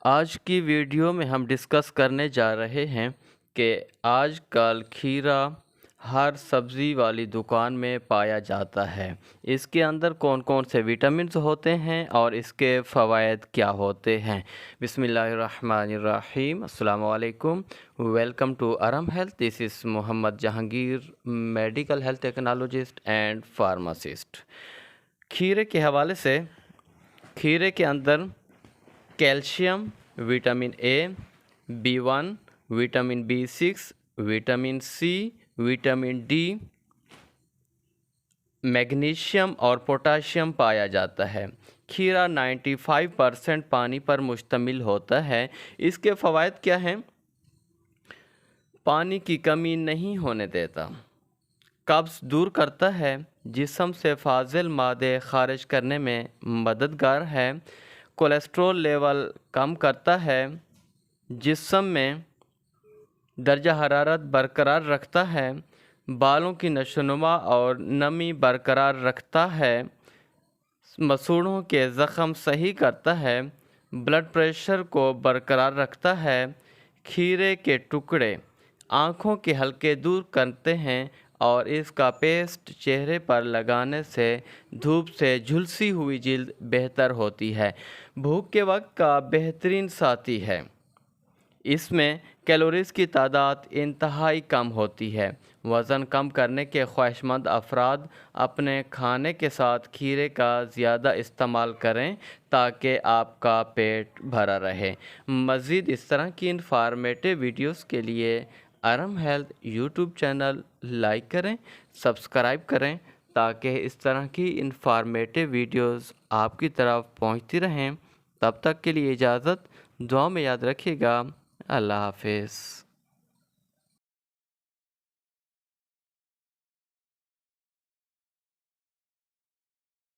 آج کی ویڈیو میں ہم ڈسکس کرنے جا رہے ہیں کہ آج کل کھیرا ہر سبزی والی دکان میں پایا جاتا ہے۔ اس کے اندر کون کون سے وٹامنز ہوتے ہیں اور اس کے فوائد کیا ہوتے ہیں۔ بسم اللہ الرحمن الرحیم۔ السلام علیکم۔ Welcome to Iram health. This is Muhammad Jahangir, medical health technologist and pharmacist. کھیرے کے حوالے سے کھیرے کے اندر calcium, vitamin A, B1، vitamin B6، vitamin C, vitamin D, magnesium اور پوٹاشیم پایا جاتا ہے۔ کھیرا 95% پانی پر مشتمل ہوتا ہے۔ اس کے فوائد کیا ہیں؟ پانی کی کمی نہیں ہونے دیتا، قبض دور کرتا ہے، جسم سے فاضل مادے خارج کرنے میں مددگار ہے، کولیسٹرول لیول کم کرتا ہے، جسم میں درجہ حرارت برقرار رکھتا ہے، بالوں کی نشو و نما اور نمی برقرار رکھتا ہے، مسوڑھوں کے زخم صحیح کرتا ہے، بلڈ پریشر کو برقرار رکھتا ہے۔ کھیرے کے ٹکڑے آنکھوں کے حلقے دور کرتے ہیں اور اس کا پیسٹ چہرے پر لگانے سے دھوپ سے جھلسی ہوئی جلد بہتر ہوتی ہے۔ بھوک کے وقت کا بہترین ساتھی ہے۔ اس میں کیلوریز کی تعداد انتہائی کم ہوتی ہے۔ وزن کم کرنے کے خواہشمند افراد اپنے کھانے کے ساتھ کھیرے کا زیادہ استعمال کریں تاکہ آپ کا پیٹ بھرا رہے۔ مزید اس طرح کی انفارمیٹیو ویڈیوز کے لیے Iram health YouTube channel like کریں، سبسکرائب کریں تاکہ اس طرح کی انفارمیٹیو ویڈیوز آپ کی طرف پہنچتی رہیں۔ تب تک کے لیے اجازت، دعا میں یاد رکھیے گا۔ اللہ حافظ۔